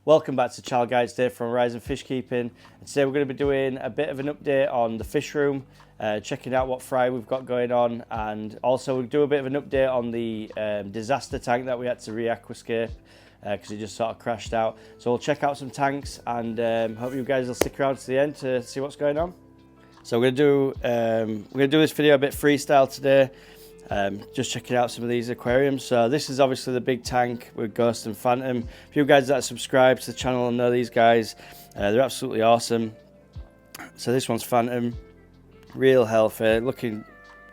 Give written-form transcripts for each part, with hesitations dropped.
Welcome back to Channel Guides today from Horizon Fish Keeping. And today we're going to be doing a bit of an update on the fish room, checking out what fry we've got going on, and also we'll do a bit of an update on the disaster tank that we had to re-aquascape because it just sort of crashed out. So we'll check out some tanks and hope you guys will stick around to the end to see what's going on. So we're going to do this video a bit freestyle today. Just checking out some of these aquariums. So this is obviously the big tank with Ghost and Phantom. For you guys that subscribe to the channel and know these guys, they're absolutely awesome. So this one's Phantom, real healthy, looking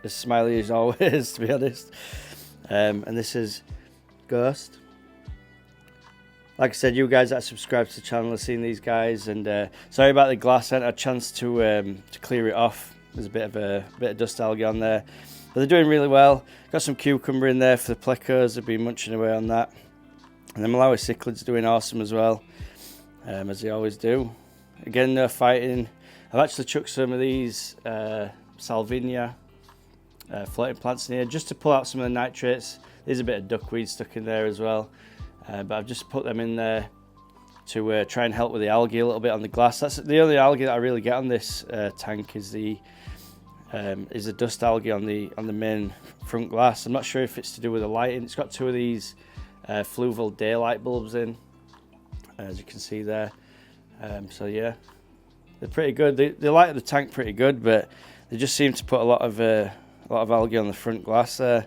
as smiley as always, to be honest. And this is Ghost. Like I said, you guys that subscribe to the channel have seen these guys, and sorry about the glass. I had a chance to clear it off. There's a bit of dust algae on there. But they're doing really well. Got some cucumber in there for the plecos. They've been munching away on that. And the Malawi cichlids doing awesome as well, as they always do. Again, no fighting. I've actually chucked some of these salvinia floating plants in here just to pull out some of the nitrates. There's a bit of duckweed stuck in there as well. But I've just put them in there to try and help with the algae a little bit on the glass. That's the only algae that I really get on this tank is the dust algae on the main front glass. I'm not sure if it's to do with the lighting. It's got two of these fluval daylight bulbs in, as you can see there. So yeah, they're pretty good. They light the tank pretty good, but they just seem to put a lot of algae on the front glass there.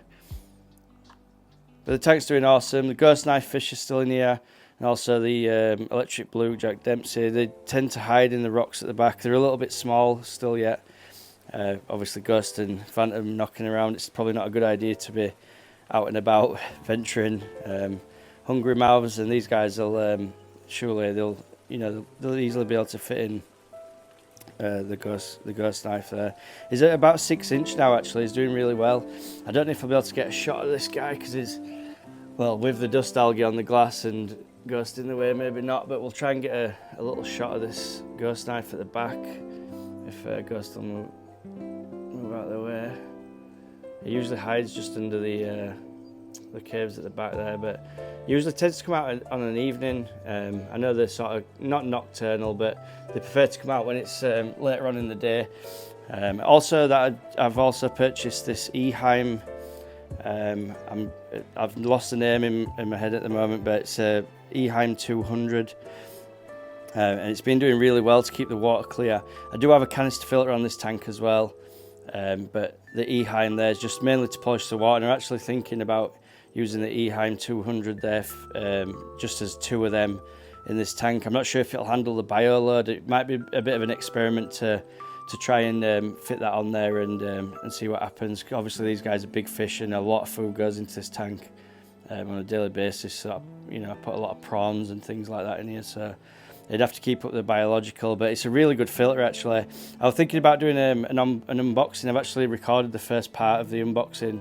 But the tank's doing awesome. The ghost knife fish is still in here, and also the electric blue Jack Dempsey. They tend to hide in the rocks at the back. They're a little bit small still yet. Obviously Ghost and Phantom knocking around, it's probably not a good idea to be out and about venturing. Hungry mouths, and these guys will surely they'll easily be able to fit in the ghost knife there. He's at about 6 inch now. Actually, he's doing really well. I don't know if I'll be able to get a shot of this guy because he's, well, with the dust algae on the glass and Ghost in the way, maybe not, but we'll try and get a little shot of this ghost knife at the back if Ghost will move out of the way. He usually hides just under the caves at the back there, but he usually tends to come out on an evening. I know they're sort of not nocturnal, but they prefer to come out when it's later on in the day. Also, I've also purchased this Eheim. I've lost the name in my head at the moment, but it's Eheim 200. And it's been doing really well to keep the water clear. I do have a canister filter on this tank as well, but the Eheim there is just mainly to polish the water. And I'm actually thinking about using the Eheim 200 there, just as two of them in this tank. I'm not sure if it'll handle the bioload. It might be a bit of an experiment to try and fit that on there and see what happens. Obviously these guys are big fish and a lot of food goes into this tank on a daily basis. So I put a lot of prawns and things like that in here. So they'd have to keep up the biological, but it's a really good filter actually. I was thinking about doing an unboxing. I've actually recorded the first part of the unboxing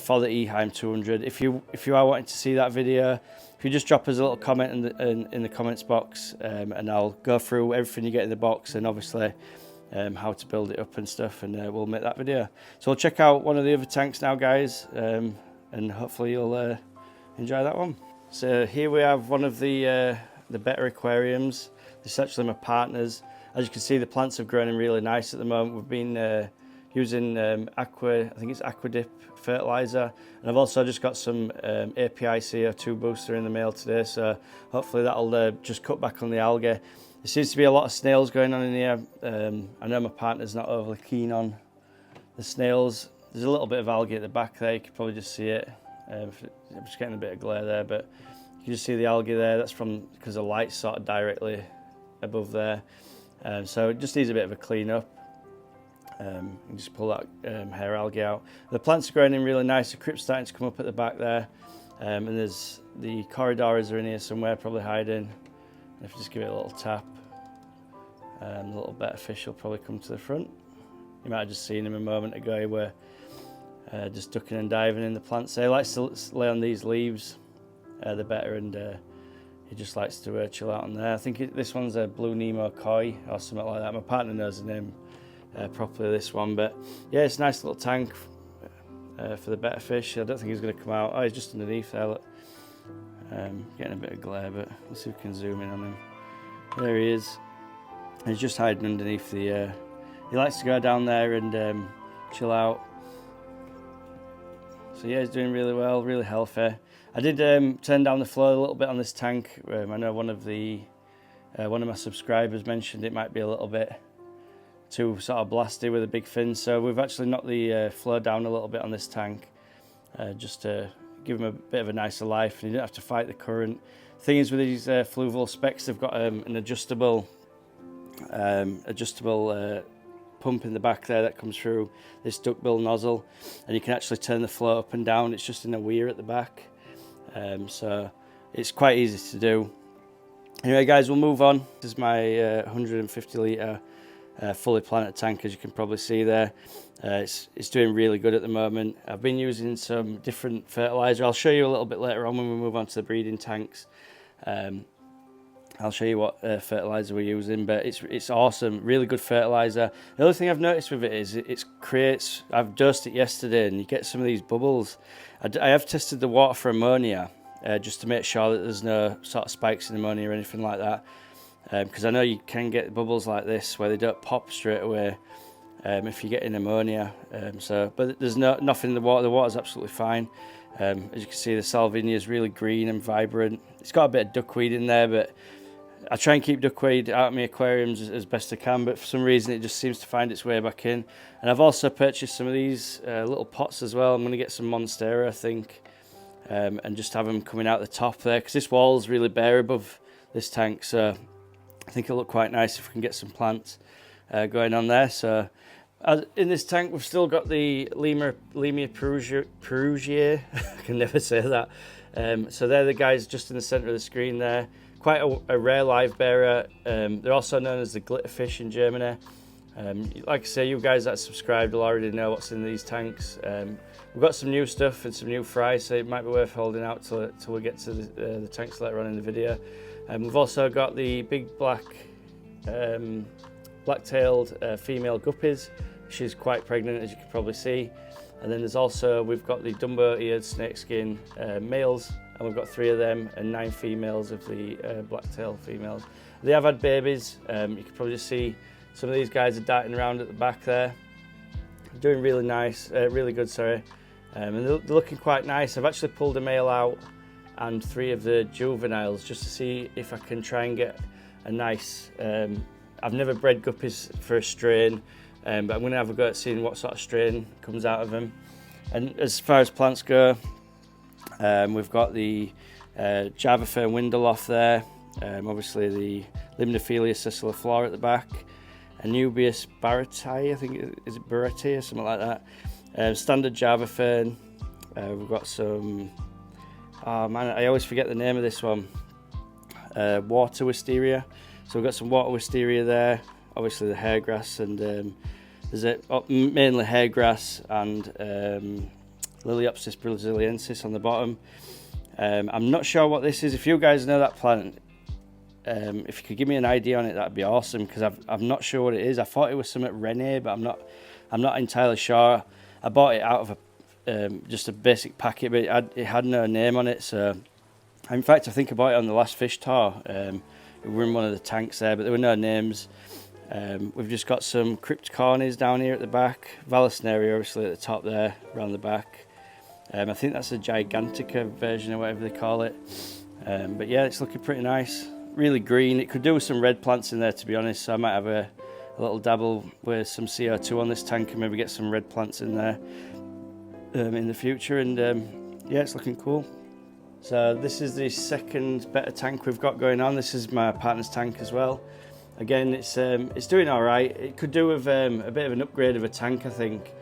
for the Eheim 200. If you are wanting to see that video, if you just drop us a little comment in the comments box, and I'll go through everything you get in the box and obviously how to build it up and stuff, and we'll make that video. So we'll check out one of the other tanks now, guys, and hopefully you'll enjoy that one. So here we have one of the Betta aquariums. This is actually my partner's. As you can see, the plants have grown in really nice at the moment. We've been using I think it's Aquatic fertilizer, and I've also just got some API CO2 booster in the mail today, so hopefully that'll just cut back on the algae. There seems to be a lot of snails going on in here. I know my partner's not overly keen on the snails. There's a little bit of algae at the back there, you can probably just see it. I'm just getting a bit of glare there, but you can just see the algae there. That's because the light's sort of directly above there. So it just needs a bit of a clean up. And just pull that hair algae out. The plants are growing in really nice. The crypt's starting to come up at the back there. And there's the Corydoras are in here somewhere, probably hiding. If you just give it a little tap, the little Betta fish will probably come to the front. You might have just seen him a moment ago. He were just ducking and diving in the plants. So he likes to lay on these leaves, the Betta, and he just likes to chill out on there. I think this one's a blue Nemo koi or something like that. My partner knows the name properly, this one, but yeah, it's a nice little tank for the Betta fish. I don't think he's going to come out. Oh, he's just underneath there, look. Getting a bit of glare, but let's see if we can zoom in on him. There he is. He's just hiding underneath the... he likes to go down there and chill out. So yeah, he's doing really well, really healthy. I did turn down the flow a little bit on this tank. I know one of my subscribers mentioned it might be a little bit too sort of blasty with a big fin, so we've actually knocked the flow down a little bit on this tank, just to give him a bit of a nicer life, and you don't have to fight the current. Thing is, with these fluval specs, they've got an adjustable pump in the back there that comes through this duckbill nozzle, and you can actually turn the flow up and down. It's just in a weir at the back, so it's quite easy to do. Anyway guys, we'll move on. This is my 150 litre fully planted tank, as you can probably see there. It's doing really good at the moment. I've been using some different fertiliser. I'll show you a little bit later on when we move on to the breeding tanks. I'll show you what fertiliser we're using, but it's awesome, really good fertiliser. The other thing I've noticed with it is I've dosed it yesterday and you get some of these bubbles. I have tested the water for ammonia, just to make sure that there's no sort of spikes in ammonia or anything like that, because I know you can get bubbles like this where they don't pop straight away if you get in ammonia. But there's nothing in the water. The water's absolutely fine. As you can see, the salvinia is really green and vibrant. It's got a bit of duckweed in there, but I try and keep duckweed out of my aquariums as best I can, but for some reason it just seems to find its way back in. And I've also purchased some of these little pots as well. I'm going to get some Monstera, I think, and just have them coming out the top there, because this wall's really bare above this tank, so I think it'll look quite nice if we can get some plants going on there. So in this tank we've still got the Limia Perugier. I can never say that. So they're the guys just in the centre of the screen there. Quite a rare live bearer. They're also known as the glitterfish in Germany. Like I say, you guys that subscribed will already know what's in these tanks. We've got some new stuff and some new fry, so it might be worth holding out till we get to the tanks later on in the video. We've also got the big black-tailed female guppies. She's quite pregnant, as you can probably see. And then we've got the Dumbo-eared snakeskin males, and we've got 3 of them and 9 females of the black-tailed females. They have had babies. You can probably just see some of these guys are darting around at the back there. Doing really nice, really good, sorry. And they're looking quite nice. I've actually pulled a male out and 3 of the juveniles just to see if I can try and get a nice... I've never bred guppies for a strain, but I'm going to have a go at seeing what sort of strain comes out of them. And as far as plants go, we've got the Java Fern Windeloff there, obviously the Limnophilia sessiliflora at the back, Anubias barrettii, I think, is it barrettii or something like that. Standard Java Fern. We've got some, oh man, I always forget the name of this one, water wisteria. So we've got some water wisteria there, obviously the hairgrass, and there's mainly hairgrass and Liliopsis brasiliensis on the bottom. I'm not sure what this is. If you guys know that plant, if you could give me an idea on it, that'd be awesome, because I'm not sure what it is. I thought it was something Rene, but I'm not entirely sure. I bought it out of just a basic packet, but it had no name on it. So, in fact, I think I bought it on the last fish tour. We were in one of the tanks there, but there were no names. We've just got some Cryptocornes down here at the back, Vallisneria obviously at the top there, around the back. I think that's a Gigantica version or whatever they call it. But yeah, it's looking pretty nice. Really green. It could do with some red plants in there, to be honest, so I might have a little dabble with some CO2 on this tank and maybe get some red plants in there in the future. And yeah, it's looking cool. So this is the second Betta tank we've got going on. This is my partner's tank as well. Again, it's doing all right. It could do with a bit of an upgrade of a tank, I think.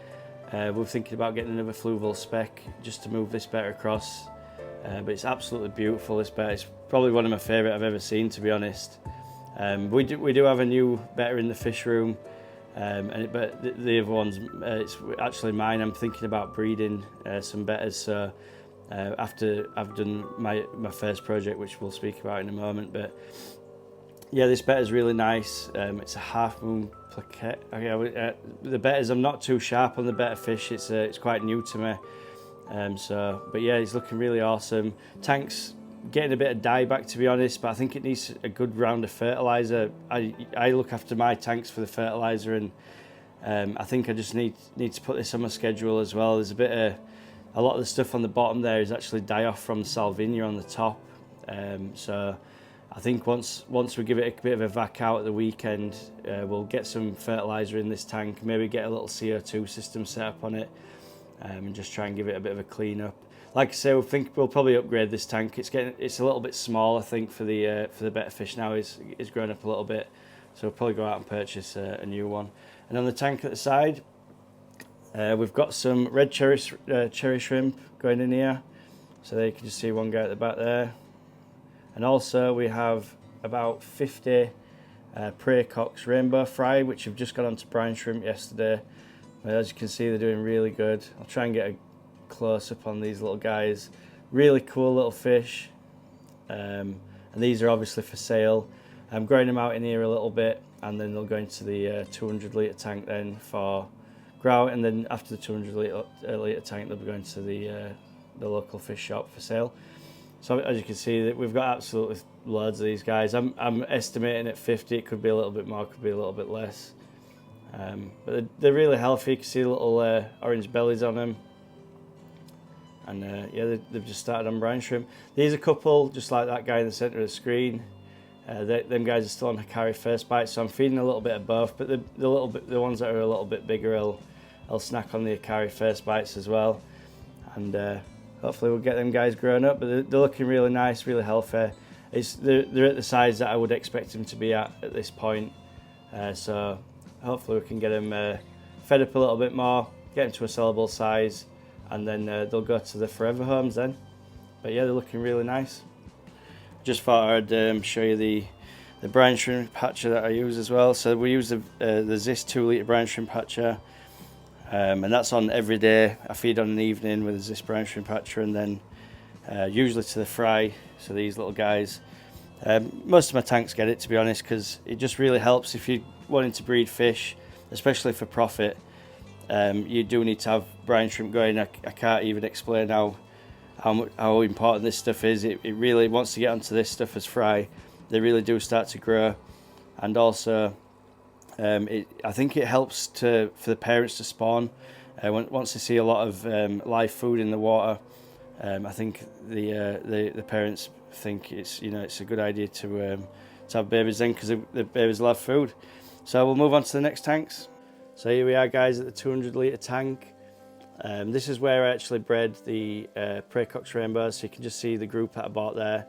We're thinking about getting another fluval spec just to move this Betta across. But it's absolutely beautiful, this Betta. It's probably one of my favourite I've ever seen, to be honest. We do have a new Betta in the fish room, but the other one's it's actually mine. I'm thinking about breeding some Bettas, so after I've done my first project, which we'll speak about in a moment. But yeah, this Betta's really nice. It's a half moon plaquette. Okay, the Bettas, I'm not too sharp on the Betta fish. It's quite new to me. But yeah, he's looking really awesome. Tank's getting a bit of dieback, to be honest, but I think it needs a good round of fertiliser. I look after my tanks for the fertiliser, and I think I just need to put this on my schedule as well. There's a lot of the stuff on the bottom there is actually die-off from Salvinia on the top. So I think once we give it a bit of a vac out at the weekend, we'll get some fertiliser in this tank, maybe get a little CO2 system set up on it, and just try and give it a bit of a clean up. Like I say, we think we'll probably upgrade this tank. It's a little bit small, I think, for the Betta fish now. It's grown up a little bit, so we'll probably go out and purchase a new one. And on the tank at the side, we've got some red cherry shrimp going in here. So there you can just see one guy at the back there. And also we have about 50 Pracox rainbow fry, which have just got onto brine shrimp yesterday. But as you can see, they're doing really good. I'll try and get a close up on these little guys. Really cool little fish. And these are obviously for sale. I'm growing them out in here a little bit, and then they'll go into the 200 litre tank then for grout, and then after the 200 litre tank they'll be going to the local fish shop for sale. So as you can see, that we've got absolutely loads of these guys. I'm estimating at 50. It could be a little bit more, could be a little bit less. But they're really healthy. You can see little orange bellies on them. And yeah, they've just started on brine shrimp. These are a couple, just like that guy in the centre of the screen. Them guys are still on Hikari first bite, so I'm feeding a little bit of both. But the ones that are a little bit bigger, I'll snack on the Hikari first bites as well. And hopefully we'll get them guys grown up. But they're looking really nice, really healthy. They're at the size that I would expect them to be at this point. So hopefully we can get them fed up a little bit more, get them to a sellable size, and then they'll go to the forever homes then. But yeah, they're looking really nice. Just thought I'd show you the brine shrimp hatcher that I use as well. So we use the Zis 2 litre brine shrimp hatcher, and that's on every day. I feed on an evening with the Zis brine shrimp hatcher, and then usually to the fry, so these little guys. Most of my tanks get it, to be honest, because it just really helps if you're wanting to breed fish, especially for profit. You do need to have brine shrimp going. I can't even explain how important this stuff is. It really, once you get onto this stuff as fry, they really do start to grow. And also I think it helps for the parents to spawn. Once they see a lot of live food in the water, I think the parents think it's a good idea to have babies then, because the babies will have food. So we'll move on to the next tanks. So here we are, guys, at the 200 litre tank. This is where I actually bred the Pracox rainbows, so you can just see the group that I bought there.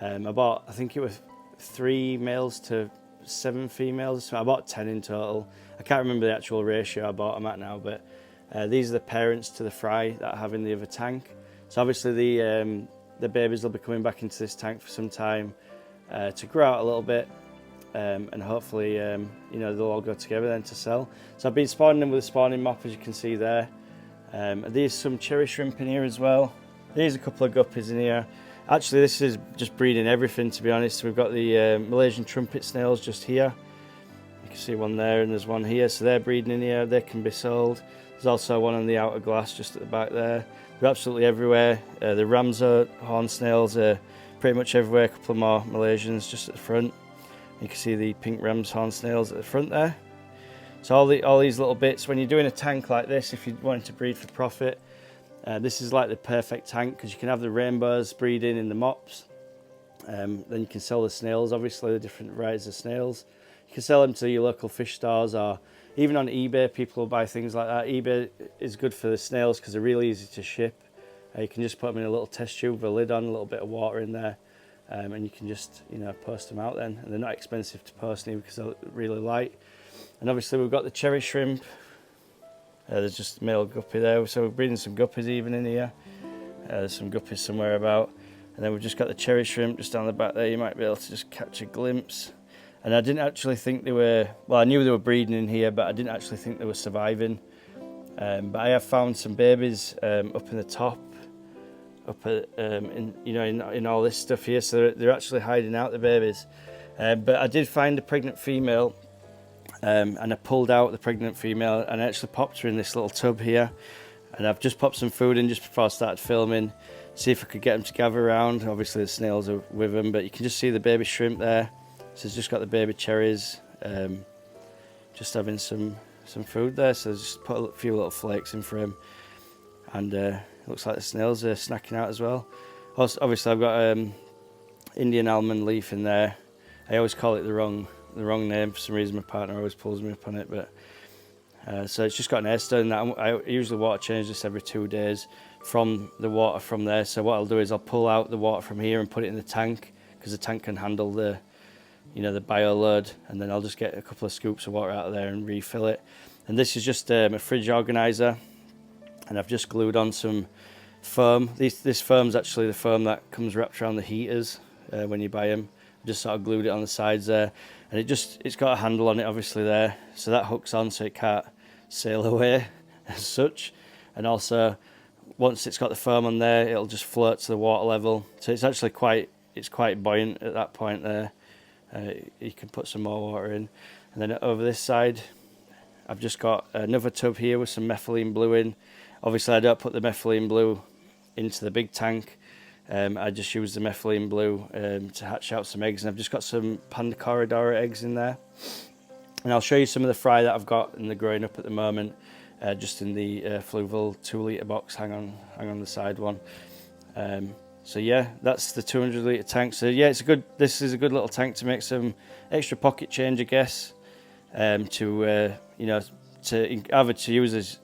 I think it was 3 males to 7 females, so I bought 10 in total. I can't remember the actual ratio I bought them at now, but these are the parents to the fry that I have in the other tank. So obviously the babies will be coming back into this tank for some time to grow out a little bit. And hopefully, they'll all go together then to sell. So I've been spawning them with a spawning mop, as you can see there. There's some cherry shrimp in here as well. There's a couple of guppies in here. Actually, this is just breeding everything, to be honest. We've got the Malaysian trumpet snails just here. You can see one there, and there's one here. So they're breeding in here. They can be sold. There's also one on the outer glass just at the back there. They're absolutely everywhere. The Ramsar horn snails are pretty much everywhere. A couple more Malaysians just at the front. You can see the pink Ram's horn snails at the front there. So all these little bits, when you're doing a tank like this, if you're wanting to breed for profit, this is like the perfect tank, because you can have the rainbows breeding in the mops. Then you can sell the snails, obviously, the different varieties of snails. You can sell them to your local fish stores, or even on eBay, people will buy things like that. eBay is good for the snails because they're really easy to ship. You can just put them in a little test tube with a lid on, a little bit of water in there. And you can just post them out then, and they're not expensive to post either because they're really light. And obviously we've got the cherry shrimp. There's just a male guppy there, so we're breeding some guppies even in here. There's some guppies somewhere about, and then we've just got the cherry shrimp just down the back there. You might be able to just catch a glimpse. And I didn't actually think they were, well, I knew they were breeding in here, but I didn't actually think they were surviving. But I have found some babies up in the top, up in all this stuff here, so they're actually hiding out, the babies. But I did find a pregnant female, and I pulled out the pregnant female and I actually popped her in this little tub here, and I've just popped some food in just before I started filming. see if I could get them to gather around. Obviously the snails are with them, but you can just see the baby shrimp there. So it's just got the baby cherries, just having some food there. So just put a few little flakes in for him, and it looks like the snails are snacking out as well. Also, obviously I've got Indian almond leaf in there. I always call it the wrong name for some reason. My partner always pulls me up on it, but so it's just got an air stone. I usually water change this every 2 days from the water from there. So what I'll do is I'll pull out the water from here and put it in the tank, because the tank can handle the bio load, and then I'll just get a couple of scoops of water out of there and refill it. And this is just a fridge organizer, and I've just glued on some foam. This foam's actually the foam that comes wrapped around the heaters when you buy them. Just sort of glued it on the sides there, and it's got a handle on it obviously there, so that hooks on so it can't sail away as such. And also once it's got the foam on there, it'll just float to the water level, so it's actually quite buoyant at that point there. You can put some more water in. And then over this side I've just got another tub here with some methylene blue in. Obviously I don't put the methylene blue into the big tank. I just use the methylene blue to hatch out some eggs, and I've just got some panda Corydoras eggs in there. And I'll show you some of the fry that I've got and they're growing up at the moment, just in the fluval 2 litre box. Hang on the side one. So yeah, that's the 200 litre tank. So yeah, this is a good little tank to make some extra pocket change, I guess, to either to use as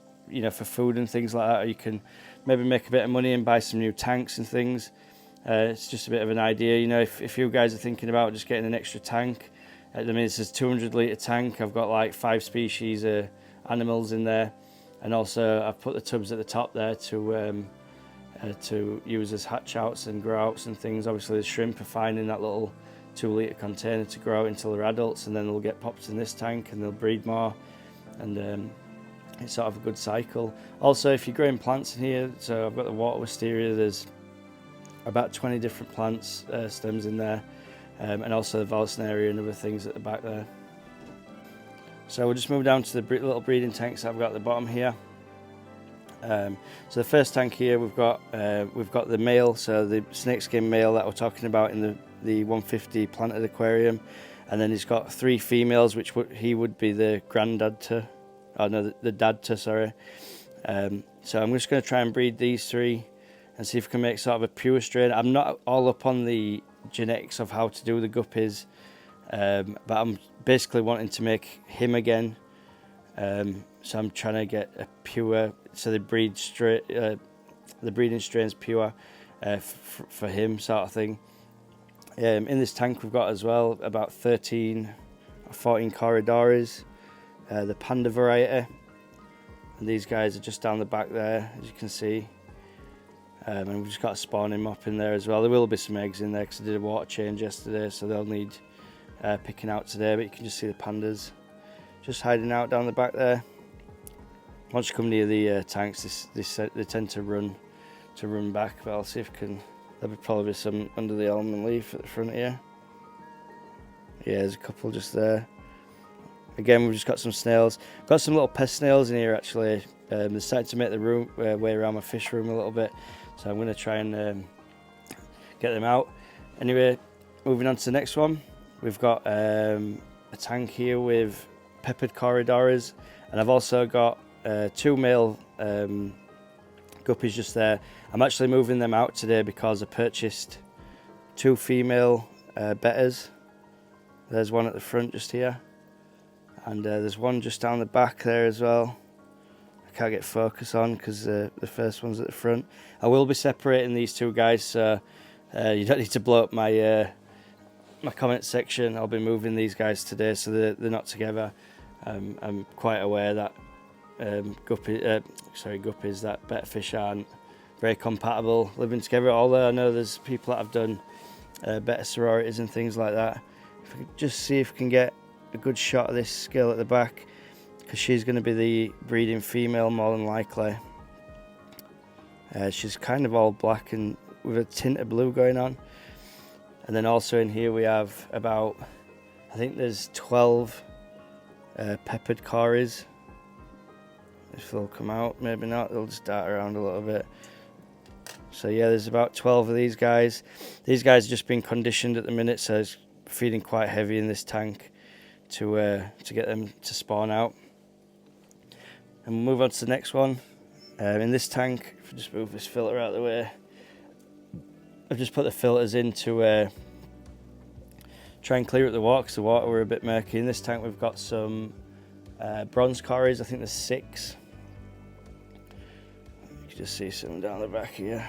for food and things like that, or you can maybe make a bit of money and buy some new tanks and things. It's just a bit of an idea, if you guys are thinking about just getting an extra tank. I mean, this is 200 litre tank. I've got like 5 species of animals in there, and also I've put the tubs at the top there to use as hatch outs and grow outs and things. Obviously the shrimp are fine in that little 2 litre container to grow out until they're adults, and then they'll get popped in this tank and they'll breed more, and it's sort of a good cycle. Also, if you're growing plants in here, so I've got the water wisteria, there's about 20 different plants stems in there, and also the valsnaria and other things at the back there. So we'll just move down to the little breeding tanks that I've got at the bottom here. So the first tank here, we've got the male, so the snakeskin male that we're talking about in the 150 planted aquarium, and then he's got 3 females, which he would be the granddad to, oh no, the dad to, sorry. So I'm just going to try and breed these 3 and see if we can make sort of a pure strain. I'm not all up on the genetics of how to do the guppies, but I'm basically wanting to make him again. So I'm trying to get a pure, so the breeding strain's pure for him, sort of thing. In this tank we've got as well about 13 or 14 Corydoras, the panda variety, and these guys are just down the back there, as you can see. And we've just got a spawning mop in there as well. There will be some eggs in there because I did a water change yesterday, so they'll need picking out today, but you can just see the pandas just hiding out down the back there. Once you come near the tanks, they tend to run back, but I'll see if I can. There'll probably be some under the almond leaf at the front here. Yeah, there's a couple just there. Again, we've just got some snails. Got some little pest snails in here actually. They're starting to make the way around my fish room a little bit, so I'm going to try and get them out. Anyway, moving on to the next one. We've got a tank here with peppered Corydoras, and I've also got 2 male guppies just there. I'm actually moving them out today because I purchased 2 female Bettas. There's one at the front just here, and there's one just down the back there as well. I can't get focus on because the first one's at the front. I will be separating these 2 guys, so you don't need to blow up my my comment section. I'll be moving these guys today, so they're not together. I'm quite aware that guppies, that betta fish aren't very compatible living together, although I know there's people that have done betta sororities and things like that. If we could just see if we can get a good shot of this girl at the back, because she's going to be the breeding female more than likely. She's kind of all black and with a tint of blue going on. And then also in here we have about, I think there's 12 peppered Corys. If they'll come out, maybe not, they'll just dart around a little bit. So yeah, there's about 12 of these guys. These guys are just being conditioned at the minute, so it's feeding quite heavy in this tank to get them to spawn out. And we'll move on to the next one. In this tank, if I just move this filter out of the way, I've just put the filters in to try and clear up the water, because the water were a bit murky. In this tank we've got some bronze Corydoras. I think there's 6. You can just see some down the back here.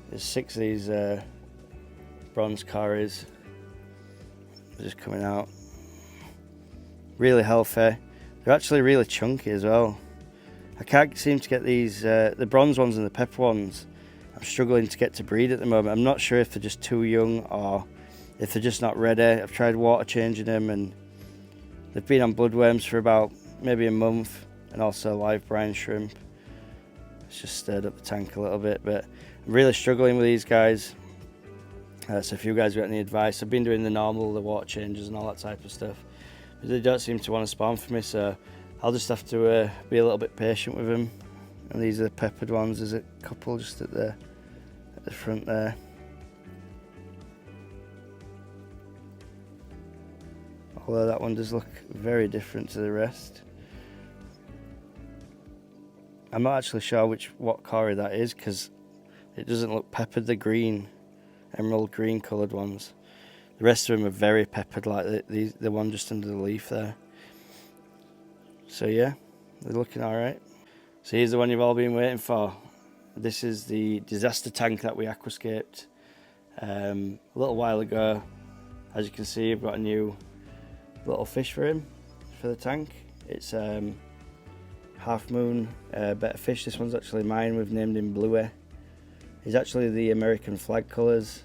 There's 6 of these bronze Corydoras just coming out. Really healthy. They're actually really chunky as well. I can't seem to get these, the bronze ones and the pepper ones, I'm struggling to get to breed at the moment. I'm not sure if they're just too young or if they're just not ready. I've tried water changing them, and they've been on bloodworms for about maybe a month, and also live brine shrimp. It's just stirred up the tank a little bit, but I'm really struggling with these guys. So if you guys got any advice, I've been doing the water changes and all that type of stuff, but they don't seem to want to spawn for me, so I'll just have to be a little bit patient with them. And these are the peppered ones. There's a couple just at the front there. Although that one does look very different to the rest. I'm not actually sure what Cory that is, because it doesn't look peppered. The green, emerald green coloured ones. The rest of them are very peppered, like the one just under the leaf there. So yeah, they're looking alright. So here's the one you've all been waiting for. This is the disaster tank that we aquascaped a little while ago. As you can see, I've got a new little fish room for the tank. It's half moon Betta fish. This one's actually mine. We've named him Bluey. He's actually the American flag colours,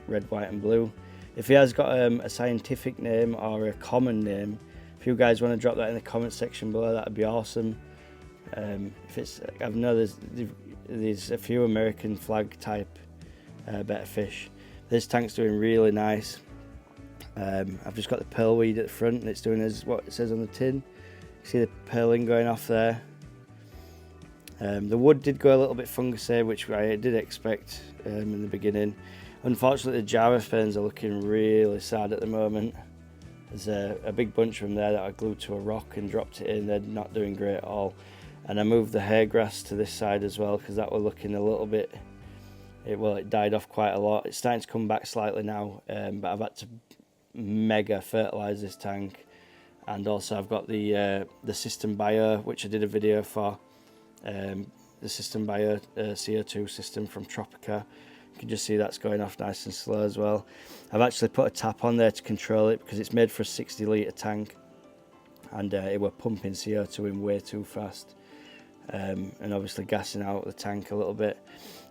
red, white and blue. If he has got a scientific name or a common name, if you guys want to drop that in the comment section below, that'd be awesome. If it's, I know there's a few American flag type Betta fish. This tank's doing really nice. I've just got the pearlweed at the front, and it's doing as what it says on the tin. You see the pearling going off there. The wood did go a little bit fungusy, which I did expect in the beginning. Unfortunately, the Java ferns are looking really sad at the moment. There's a big bunch of them there that I glued to a rock and dropped it in. They're not doing great at all. And I moved the hair grass to this side as well, because that was looking a little bit, it died off quite a lot. It's starting to come back slightly now, but I've had to mega fertilise this tank. And also I've got the system bio, which I did a video for, the system bio CO2 system from Tropica. You can just see that's going off nice and slow as well. I've actually put a tap on there to control it, because it's made for a 60 litre tank, and it were pumping CO2 in way too fast, and obviously gassing out the tank a little bit.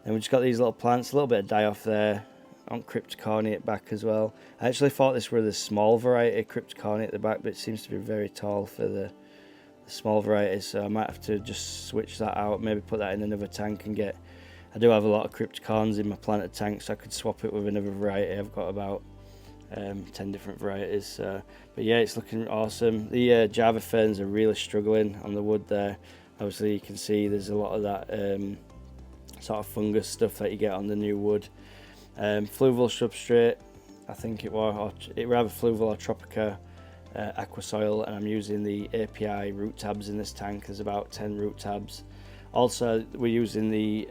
And we've just got these little plants, a little bit of die off there. On Cryptocorny at back as well. I actually thought this were the small variety Cryptocorny at the back, but it seems to be very tall for the small varieties, so I might have to just switch that out, maybe put that in another tank and get, I do have a lot of Cryptocorns in my planted tank, so I could swap it with another variety. I've got about 10 different varieties, but yeah, it's looking awesome. The Java ferns are really struggling on the wood there. Obviously you can see there's a lot of that sort of fungus stuff that you get on the new wood. Fluval substrate, I think it was, it was either Fluval or Tropica aqua soil, and I'm using the API root tabs in this tank. There's about 10 root tabs. Also, we're using the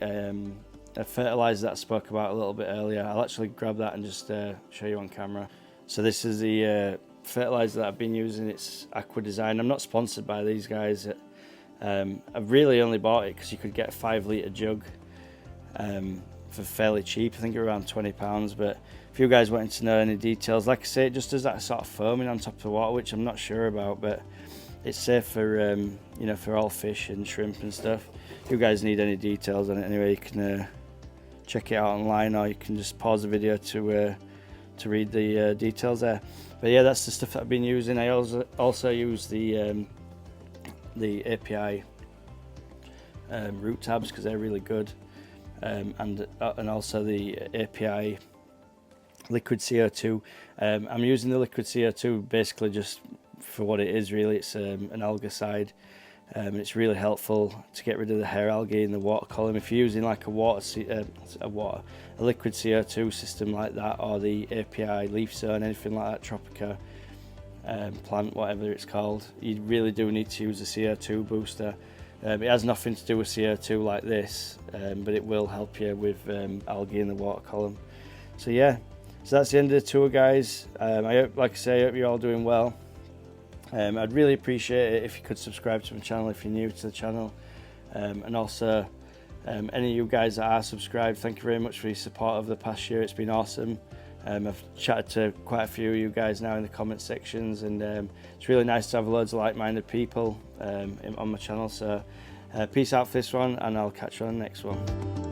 fertilizer that I spoke about a little bit earlier. I'll actually grab that and just show you on camera. So this is the fertilizer that I've been using. It's Aqua Design. I'm not sponsored by these guys. I've really only bought it because you could get a 5 litre jug for fairly cheap. I think around £20, but if you guys wanted to know any details, like I say, it just does that sort of foaming on top of the water, which I'm not sure about, but it's safe for you know, for all fish and shrimp and stuff. If you guys need any details on it anyway, you can check it out online, or you can just pause the video to read the details there. But yeah, that's the stuff that I've been using. I also use the API root tabs, because they're really good. And also the API liquid CO2. I'm using the liquid CO2 basically just for what it is really. It's an algicide. And it's really helpful to get rid of the hair algae in the water column. If you're using like a liquid CO2 system like that, or the API leaf zone, anything like that, Tropica plant, whatever it's called, you really do need to use a CO2 booster. It has nothing to do with CO2 like this, but it will help you with algae in the water column. So yeah, so that's the end of the tour, guys. I hope, like I say, I hope you're all doing well. I'd really appreciate it if you could subscribe to my channel if you're new to the channel, and also any of you guys that are subscribed, thank you very much for your support over the past year. It's been awesome. I've chatted to quite a few of you guys now in the comment sections, and it's really nice to have loads of like-minded people on my channel. So peace out for this one, and I'll catch you on the next one.